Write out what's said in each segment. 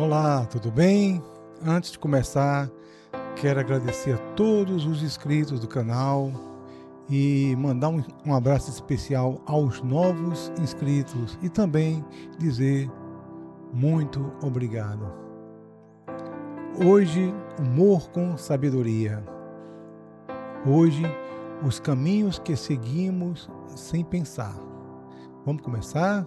Olá, tudo bem? Antes de começar, quero agradecer a todos os inscritos do canal e mandar um abraço especial aos novos inscritos e também dizer muito obrigado. Hoje, humor com sabedoria. Hoje, os caminhos que seguimos sem pensar. Vamos começar?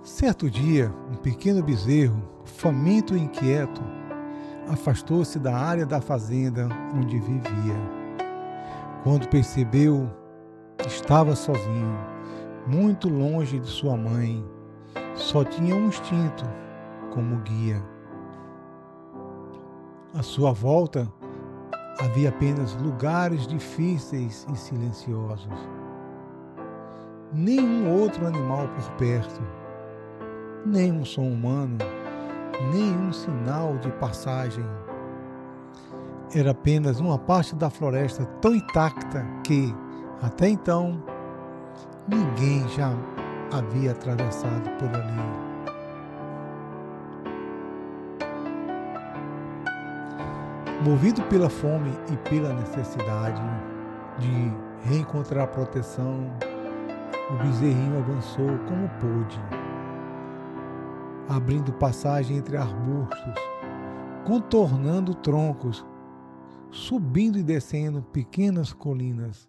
Certo dia, um pequeno bezerro, faminto e inquieto, afastou-se da área da fazenda onde vivia. Quando percebeu que estava sozinho, muito longe de sua mãe, só tinha um instinto como guia. À sua volta havia apenas lugares difíceis e silenciosos. Nenhum outro animal por perto, nenhum som humano, nenhum sinal de passagem. Era apenas uma parte da floresta tão intacta que, até então, ninguém já havia atravessado por ali. Movido pela fome e pela necessidade de reencontrar proteção, o bezerrinho avançou como pôde, abrindo passagem entre arbustos, contornando troncos, subindo e descendo pequenas colinas.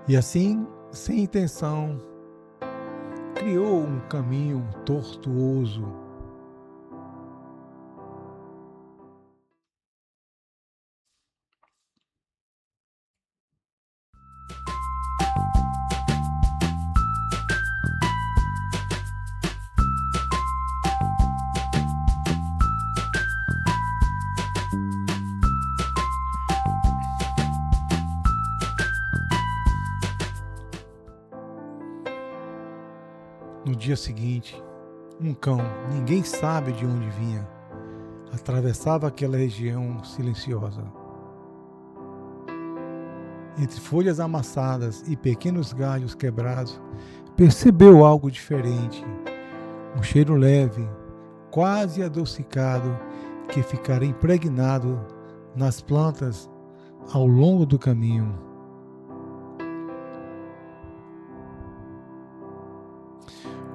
E assim, sem intenção, criou um caminho tortuoso. No dia seguinte, um cão, ninguém sabe de onde vinha, atravessava aquela região silenciosa. Entre folhas amassadas e pequenos galhos quebrados, percebeu algo diferente, um cheiro leve, quase adocicado, que ficara impregnado nas plantas ao longo do caminho.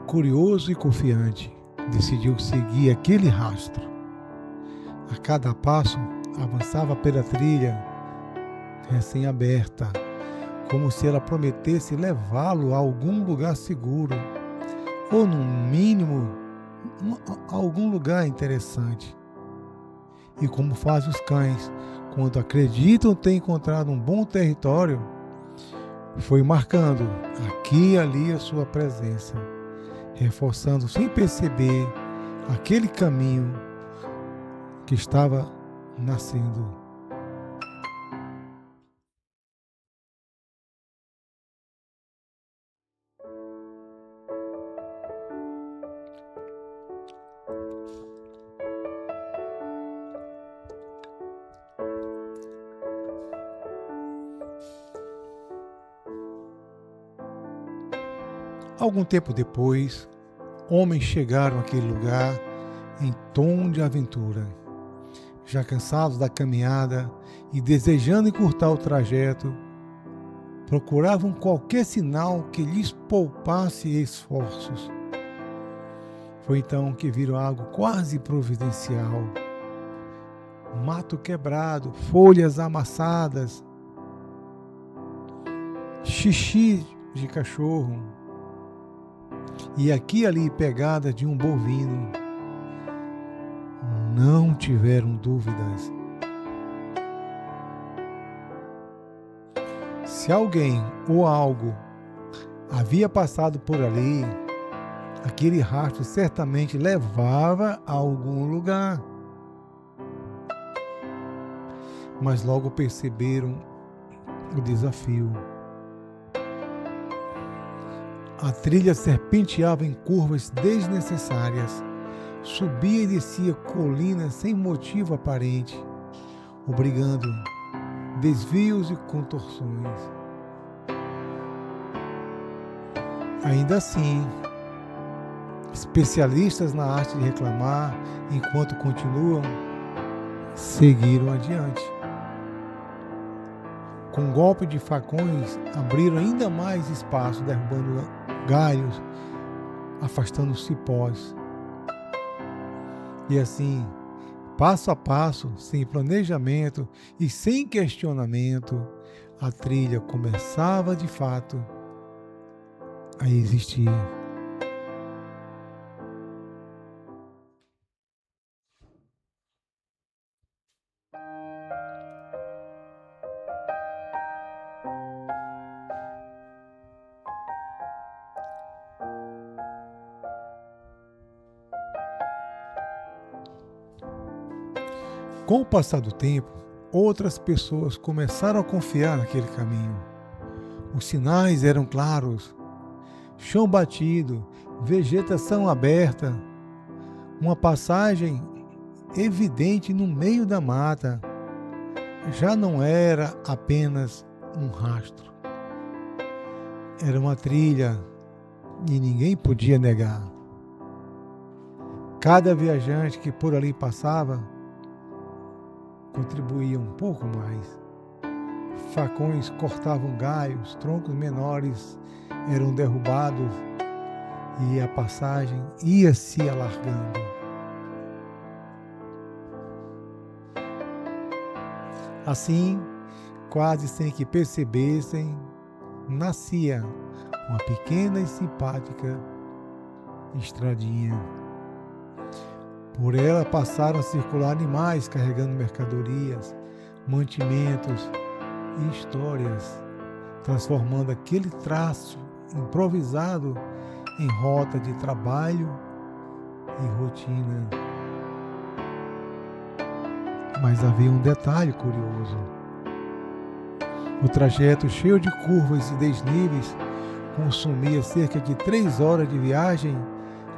Curioso e confiante, decidiu seguir aquele rastro. A cada passo, avançava pela trilha recém-aberta, como se ela prometesse levá-lo a algum lugar seguro, ou, no mínimo, a algum lugar interessante. E como fazem os cães, quando acreditam ter encontrado um bom território, foi marcando aqui e ali a sua presença, reforçando sem perceber aquele caminho que estava nascendo. Algum tempo depois, homens chegaram àquele lugar em tom de aventura. Já cansados da caminhada e desejando encurtar o trajeto, procuravam qualquer sinal que lhes poupasse esforços. Foi então que viram algo quase providencial. Mato quebrado, folhas amassadas, xixi de cachorro, e aqui e ali pegada de um bovino. Não tiveram dúvidas. Se alguém ou algo havia passado por ali, aquele rastro certamente levava a algum lugar. Mas logo perceberam o desafio. A trilha serpenteava em curvas desnecessárias, subia e descia colinas sem motivo aparente, obrigando desvios e contorções. Ainda assim, especialistas na arte de reclamar, enquanto continuam, seguiram adiante. Com golpe de facões, abriram ainda mais espaço, derrubando galhos, afastando cipós. E assim, passo a passo, sem planejamento e sem questionamento, a trilha começava de fato a existir. Com o passar do tempo, outras pessoas começaram a confiar naquele caminho. Os sinais eram claros: chão batido, vegetação aberta, uma passagem evidente no meio da mata. Já não era apenas um rastro. Era uma trilha e ninguém podia negar. Cada viajante que por ali passava contribuía um pouco mais. Facões cortavam galhos, troncos menores eram derrubados e a passagem ia se alargando. Assim, quase sem que percebessem, nascia uma pequena e simpática estradinha. Por ela passaram a circular animais carregando mercadorias, mantimentos e histórias, transformando aquele traço improvisado em rota de trabalho e rotina. Mas havia um detalhe curioso. O trajeto, cheio de curvas e desníveis, consumia cerca de 3 horas de viagem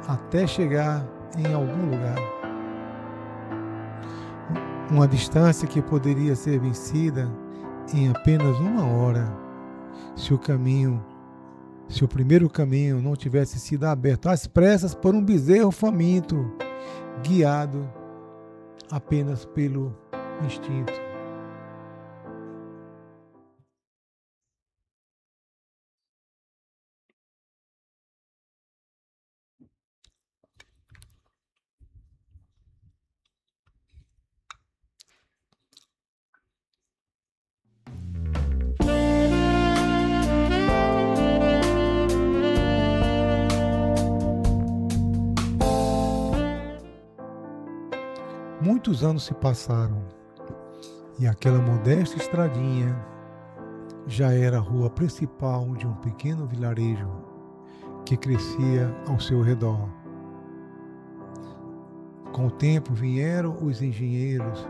até chegar em algum lugar. Uma distância que poderia ser vencida em apenas 1 hora, se o primeiro caminho não tivesse sido aberto às pressas por um bezerro faminto, guiado apenas pelo instinto. Muitos anos se passaram e aquela modesta estradinha já era a rua principal de um pequeno vilarejo que crescia ao seu redor. Com o tempo vieram os engenheiros,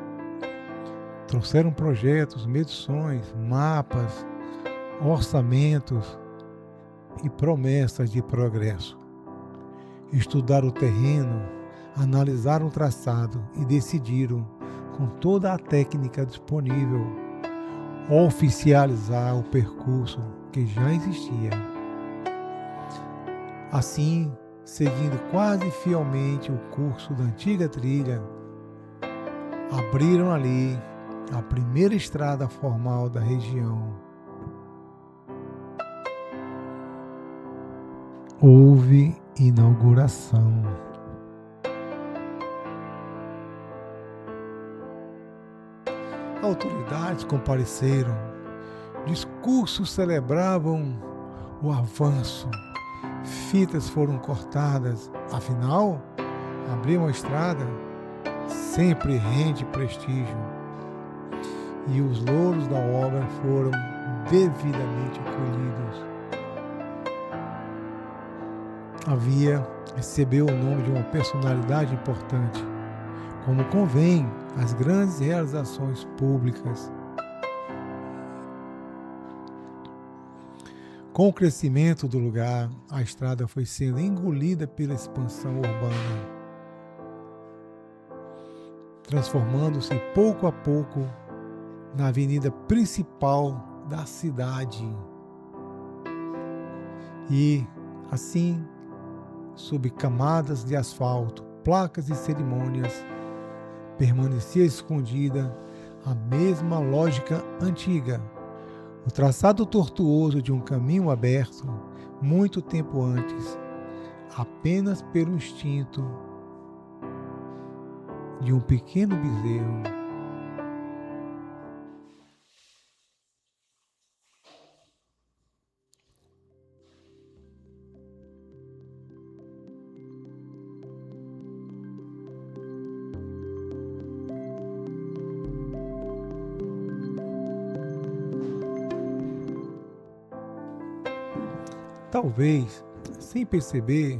trouxeram projetos, medições, mapas, orçamentos e promessas de progresso. Estudaram o terreno, analisaram o traçado e decidiram, com toda a técnica disponível, oficializar o percurso que já existia. Assim, seguindo quase fielmente o curso da antiga trilha, abriram ali a primeira estrada formal da região. Houve inauguração. Autoridades compareceram, discursos celebravam o avanço, fitas foram cortadas, afinal, abrir uma estrada sempre rende prestígio, e os louros da obra foram devidamente colhidos. A via recebeu o nome de uma personalidade importante, como convém às grandes realizações públicas. Com o crescimento do lugar, a estrada foi sendo engolida pela expansão urbana, transformando-se pouco a pouco na avenida principal da cidade. E Assim, sob camadas de asfalto, placas e cerimônias, permanecia escondida a mesma lógica antiga, o traçado tortuoso de um caminho aberto, muito tempo antes, apenas pelo instinto de um pequeno bezerro. Talvez, sem perceber,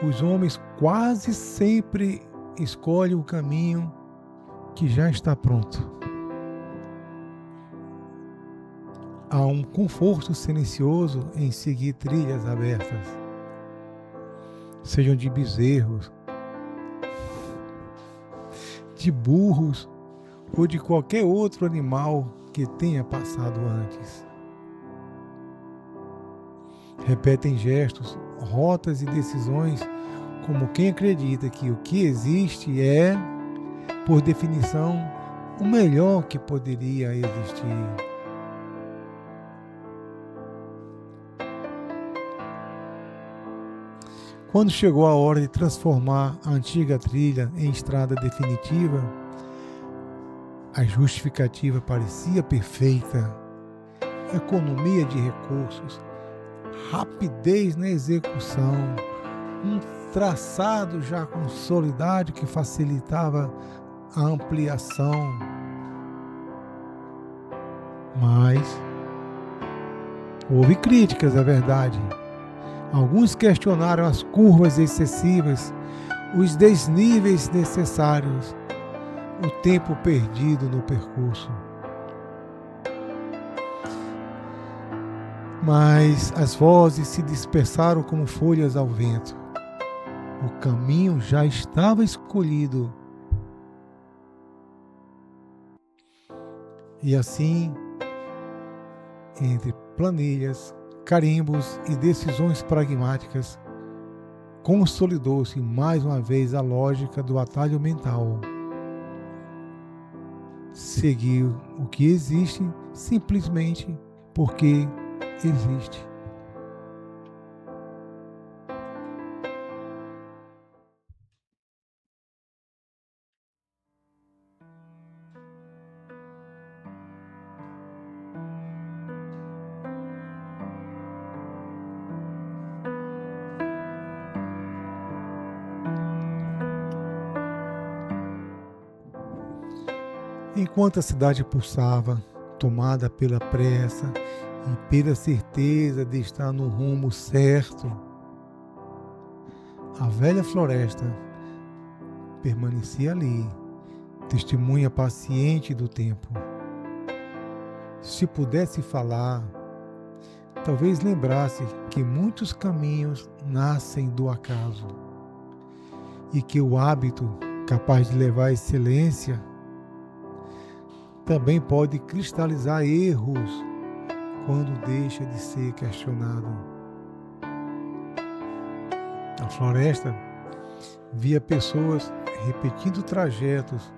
os homens quase sempre escolhem o caminho que já está pronto. Há um conforto silencioso em seguir trilhas abertas, sejam de bezerros, de burros ou de qualquer outro animal que tenha passado antes. Repetem gestos, rotas e decisões como quem acredita que o que existe é, por definição, o melhor que poderia existir. Quando chegou a hora de transformar a antiga trilha em estrada definitiva, a justificativa parecia perfeita. Economia de recursos, rapidez na execução, um traçado já consolidado que facilitava a ampliação. Mas houve críticas, é verdade. Alguns questionaram as curvas excessivas, os desníveis necessários, o tempo perdido no percurso. Mas as vozes se dispersaram como folhas ao vento. O caminho já estava escolhido. E assim, entre planilhas, carimbos e decisões pragmáticas, consolidou-se mais uma vez a lógica do atalho mental. Seguir o que existe simplesmente porque existe. Enquanto a cidade pulsava, tomada pela pressa e pela certeza de estar no rumo certo, a velha floresta permanecia ali, testemunha paciente do tempo. Se pudesse falar, talvez lembrasse que muitos caminhos nascem do acaso e que o hábito, capaz de levar à excelência, também pode cristalizar erros quando deixa de ser questionado. A floresta via pessoas repetindo trajetos,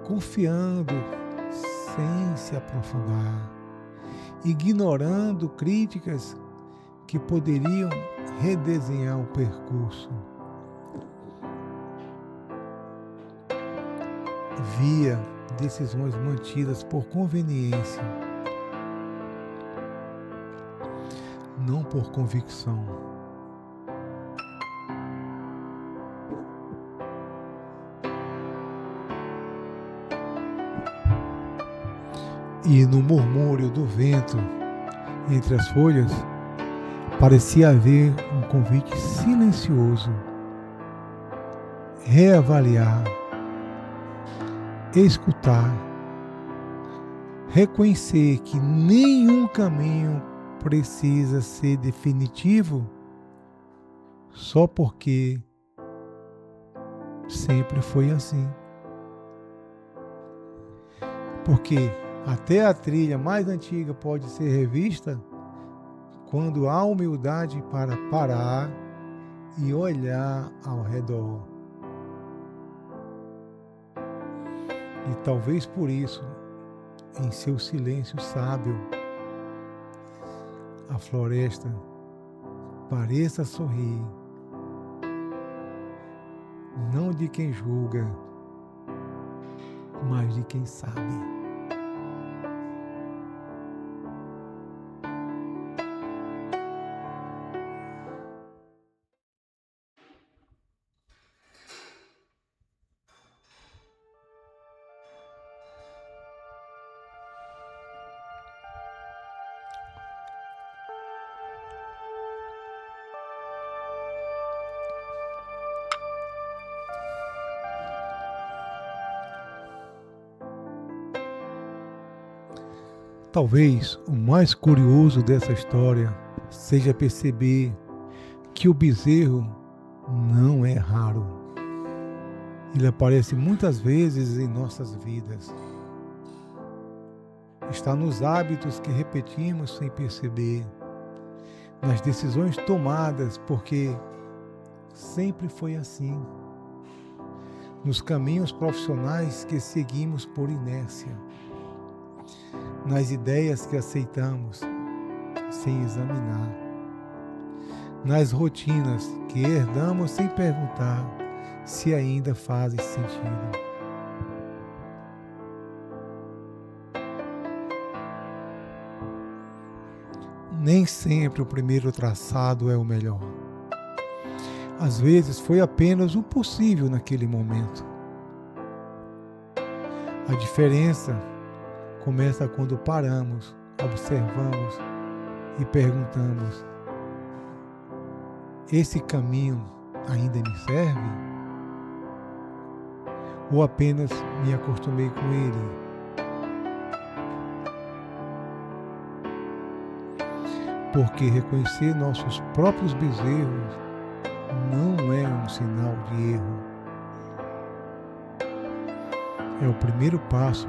confiando sem se aprofundar, ignorando críticas que poderiam redesenhar o percurso. Via decisões mantidas por conveniência, não por convicção. E no murmúrio do vento entre as folhas, parecia haver um convite silencioso: reavaliar, escutar, reconhecer que nenhum caminho precisa ser definitivo só porque sempre foi assim. Porque até a trilha mais antiga pode ser revista quando há humildade para parar e olhar ao redor. E talvez por isso, em seu silêncio sábio, a floresta pareça sorrir, não de quem julga, mas de quem sabe. Talvez o mais curioso dessa história seja perceber que o bezerro não é raro. Ele aparece muitas vezes em nossas vidas. Está nos hábitos que repetimos sem perceber, nas decisões tomadas porque sempre foi assim, nos caminhos profissionais que seguimos por inércia, nas ideias que aceitamos sem examinar, nas rotinas que herdamos sem perguntar se ainda fazem sentido. Nem sempre o primeiro traçado é o melhor. Às vezes foi apenas o possível naquele momento. A diferença começa quando paramos, observamos e perguntamos: esse caminho ainda me serve? Ou apenas me acostumei com ele? Porque reconhecer nossos próprios bezerros não é um sinal de erro. É o primeiro passo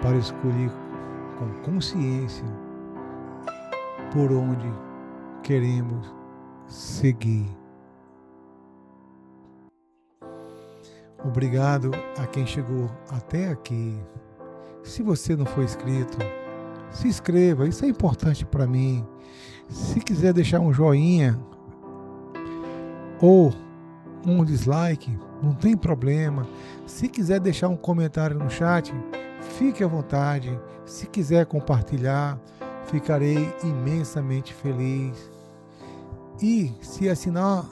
para escolher com consciência por onde queremos seguir. Obrigado a quem chegou até aqui. Se você não for inscrito, se inscreva, isso é importante para mim. Se quiser deixar um joinha ou um dislike, não tem problema. Se quiser deixar um comentário no chat, fique à vontade. Se quiser compartilhar, ficarei imensamente feliz. E se acionar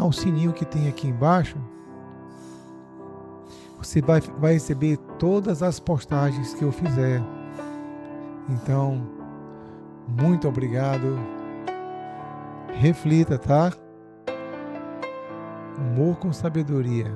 o sininho que tem aqui embaixo, você vai receber todas as postagens que eu fizer. Então, muito obrigado. Reflita, tá? Humor com sabedoria.